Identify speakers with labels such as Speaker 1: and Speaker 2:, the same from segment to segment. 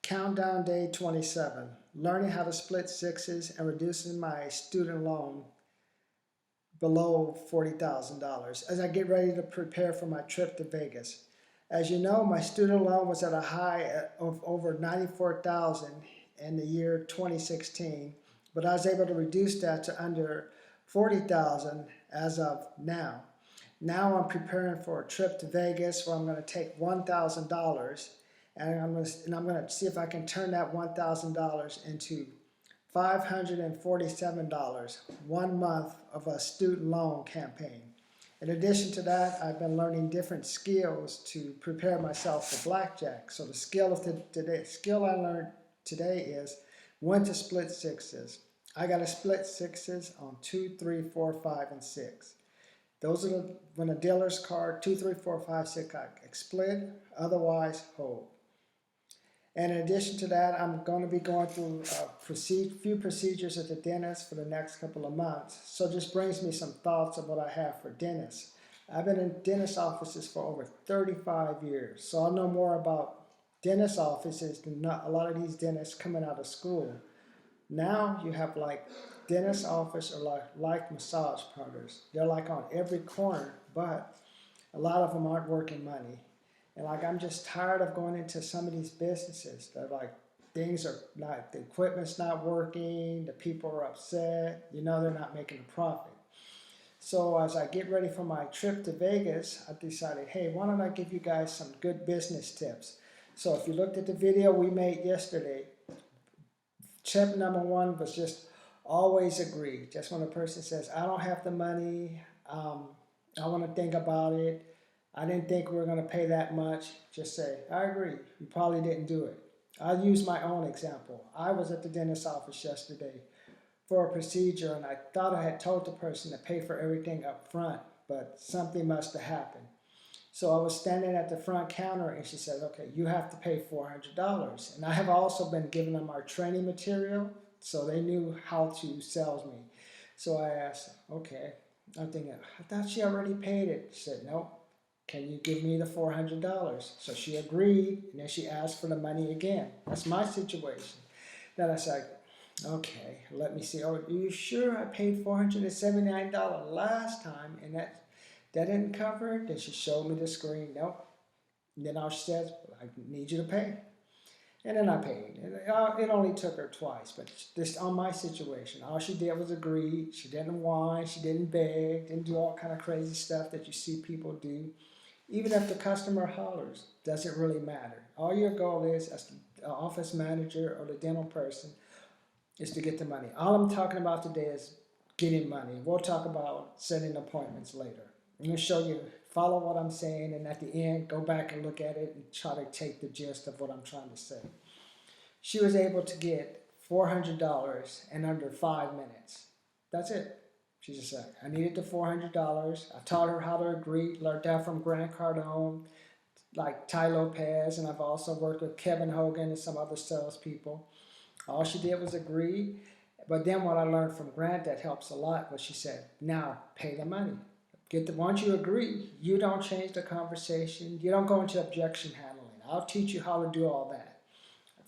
Speaker 1: Countdown day 27, learning how to split sixes and reducing my student loan below $40,000 as I get ready to prepare for my trip to Vegas. As you know, my student loan was at a high of over $94,000 in the year 2016, but I was able to reduce that to under $40,000 as of now. Now I'm preparing for a trip to Vegas where I'm going to take $1,000 and I'm going to see if I can turn that $1,000 into $547 1 month of a student loan campaign. In addition to that, I've been learning different skills to prepare myself for blackjack. So the skill I learned today is when to split sixes. I got to split sixes on 2, 3, 4, 5, and 6. Those are when a dealer's card 2, 3, 4, 5, 6, I split, otherwise hold. And in addition to that, I'm going to be going through a few procedures at the dentist for the next couple of months. So it just brings me some thoughts of what I have for dentists. I've been in dentist offices for over 35 years, so I know more about dentist offices than a lot of these dentists coming out of school. Now you have like dentist office or like massage parlors. They're like on every corner, but a lot of them aren't working money. And like I'm just tired of going into some of these businesses that like things are not, the equipment's not working, the people are upset, you know they're not making a profit. So as I get ready for my trip to Vegas, I decided, hey, why don't I give you guys some good business tips? So if you looked at the video we made yesterday, tip number 1 was just always agree. Just when a person says, I don't have the money, I want to think about it, I didn't think we were going to pay that much, just say, I agree, you probably didn't do it. I'll use my own example. I was at the dentist's office yesterday for a procedure and I thought I had told the person to pay for everything up front, but something must have happened. So I was standing at the front counter and she said, okay, you have to pay $400. And I have also been giving them our training material, so they knew how to sell me. So I asked, okay, I'm thinking, I thought she already paid it. She said, nope. Can you give me the $400? So she agreed, and then she asked for the money again. That's my situation. Then I said, okay, let me see. Oh, are you sure I paid $479 last time, and that didn't cover it? Then she showed me the screen. Nope. And then all she says, I need you to pay. And then I paid. And it only took her twice, but this on my situation. All she did was agree. She didn't whine. She didn't beg. Didn't do all kind of crazy stuff that you see people do. Even if the customer hollers, doesn't really matter. All your goal is, as the office manager or the dental person, is to get the money. All I'm talking about today is getting money. We'll talk about setting appointments later. I'm going to show you, follow what I'm saying, and at the end, go back and look at it and try to take the gist of what I'm trying to say. She was able to get $400 in under 5 minutes. That's it. She just said, I needed the $400. I taught her how to agree, learned that from Grant Cardone, like Ty Lopez, and I've also worked with Kevin Hogan and some other salespeople. All she did was agree. But then what I learned from Grant that helps a lot was she said, now pay the money. Once you agree, you don't change the conversation. You don't go into objection handling. I'll teach you how to do all that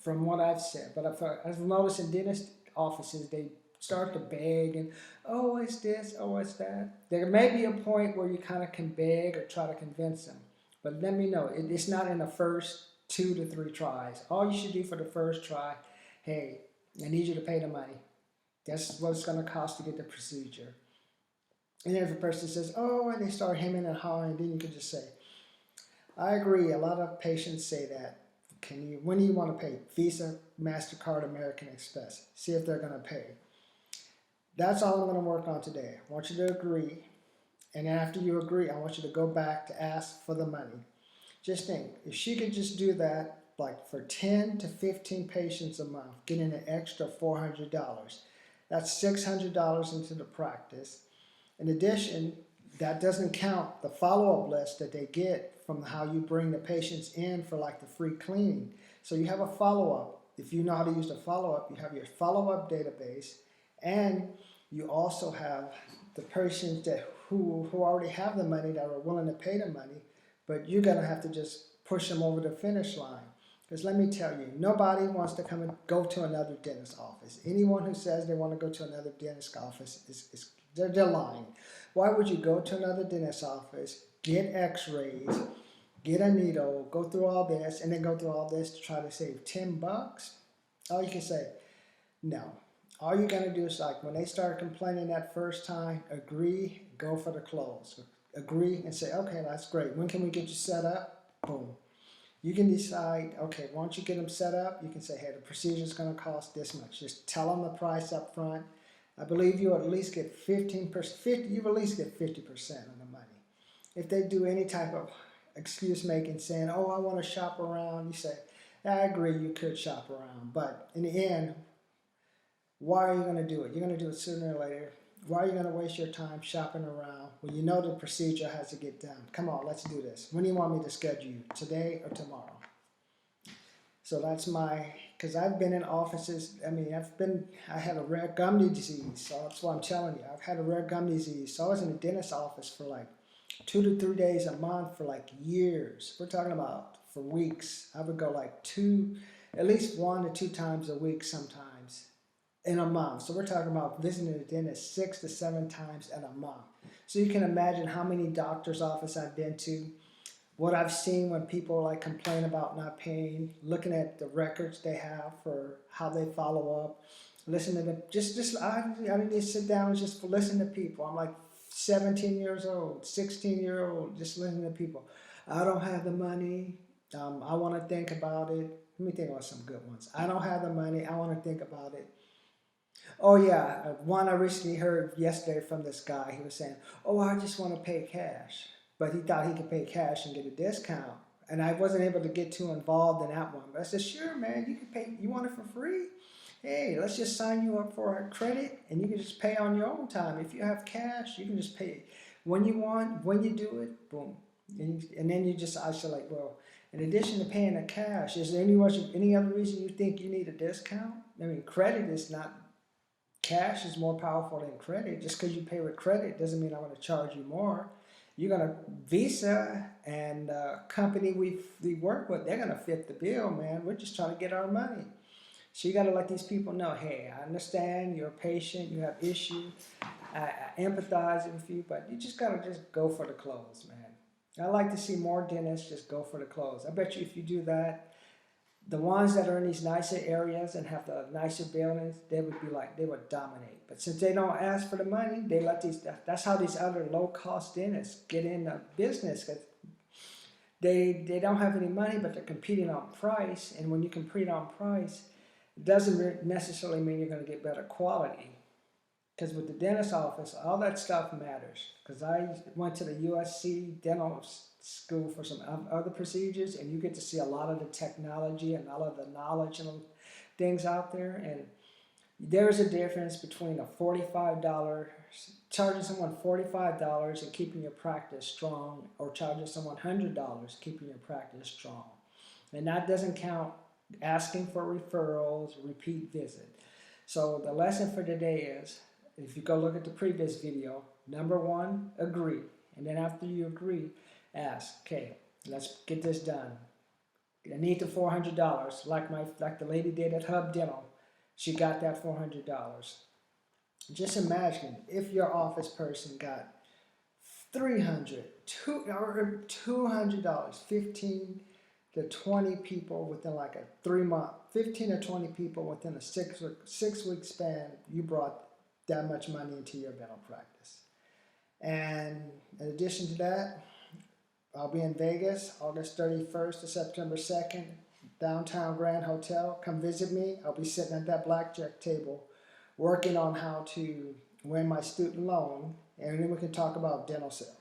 Speaker 1: from what I've said. But I've noticed in dentist offices, they start to beg and, oh, it's this, oh, it's that. There may be a point where you kind of can beg or try to convince them. But let me know, it's not in the first 2 to 3 tries. All you should do for the first try, hey, I need you to pay the money. That's what it's going to cost to get the procedure. And then if a person says, oh, and they start hemming and hawing, then you can just say, I agree. A lot of patients say that. When do you want to pay? Visa, MasterCard, American Express. See if they're going to pay. That's all I'm going to work on today. I want you to agree. And after you agree, I want you to go back to ask for the money. Just think, if she could just do that, like for 10 to 15 patients a month, getting an extra $400, that's $600 into the practice. In addition, that doesn't count the follow-up list that they get from how you bring the patients in for like the free cleaning. So you have a follow-up. If you know how to use the follow-up, you have your follow-up database, and you also have the patients who already have the money that are willing to pay the money, but you're going to have to just push them over the finish line. Because let me tell you, nobody wants to come and go to another dentist office. Anyone who says they want to go to another dentist office they're lying. Why would you go to another dentist office, get x-rays, get a needle, go through all this, and then go through all this to try to save $10? All you can say, no. All you're going to do is, like when they start complaining that first time, agree, go for the close. Agree and say, okay, that's great. When can we get you set up? Boom. You can decide, okay, once you get them set up, you can say, hey, the procedure is going to cost this much. Just tell them the price up front. I believe you'll at least get 15%, you at least get 50% of the money. If they do any type of excuse making, saying, oh, I want to shop around, you say, I agree, you could shop around. But in the end, why are you going to do it? You're going to do it sooner or later. Why are you going to waste your time shopping around when you know the procedure has to get done? Come on, let's do this. When do you want me to schedule you? Today or tomorrow? So that's because I've been in offices, I had a rare gum disease, so that's what I'm telling you. I've had a rare gum disease, so I was in a dentist office for like 2 to 3 days a month for like years. We're talking about for weeks. I would go like at least 1 to 2 times a week sometimes in a month. So we're talking about visiting the dentist 6 to 7 times in a month. So you can imagine how many doctor's office I've been to, what I've seen when people like complain about not paying, looking at the records they have for how they follow up, listen to them. I didn't just sit down and just listen to people. I'm like 17 years old, 16-year-old, just listening to people. I don't have the money. I want to think about it. Let me think about some good ones. I don't have the money. I want to think about it. Oh yeah, one I recently heard yesterday from this guy. He was saying, oh, I just want to pay cash. But he thought he could pay cash and get a discount. And I wasn't able to get too involved in that one. But I said, sure, man, you can pay. You want it for free? Hey, let's just sign you up for a credit, and you can just pay on your own time. If you have cash, you can just pay when you want, when you do it, boom. And then I said, like, well, in addition to paying the cash, is there any other reason you think you need a discount? I mean, credit is not, cash is more powerful than credit. Just because you pay with credit doesn't mean I'm going to charge you more. You're going to, Visa and company we work with, they're going to fit the bill, man. We're just trying to get our money. So you got to let these people know, hey, I understand you're a patient, you have issues, I empathize with you, but you just got to just go for the close, man. I like to see more dentists just go for the close. I bet you if you do that, the ones that are in these nicer areas and have the nicer buildings, they would dominate. But since they don't ask for the money, that's how these other low-cost dentists get in the business. Cause they don't have any money, but they're competing on price. And when you compete on price, it doesn't necessarily mean you're going to get better quality. Because with the dentist office, all that stuff matters. Because I went to the USC dental school for some other procedures, and you get to see a lot of the technology and all of the knowledge and things out there. And there's a difference between charging someone $45 and keeping your practice strong, or charging someone $100 keeping your practice strong. And that doesn't count asking for referrals, repeat visit. So the lesson for today is, if you go look at the previous video, number 1, agree. And then after you agree, ask, okay, let's get this done. I need the $400, like the lady did at Hub Dental. She got that $400. Just imagine if your office person got $200, 15 to 20 people within like a 3-month, 15 to 20 people within a 6-week span, you brought that much money into your dental practice. And in addition to that, I'll be in Vegas, August 31st to September 2nd, downtown Grand Hotel. Come visit me. I'll be sitting at that blackjack table working on how to win my student loan, and then we can talk about dental sales.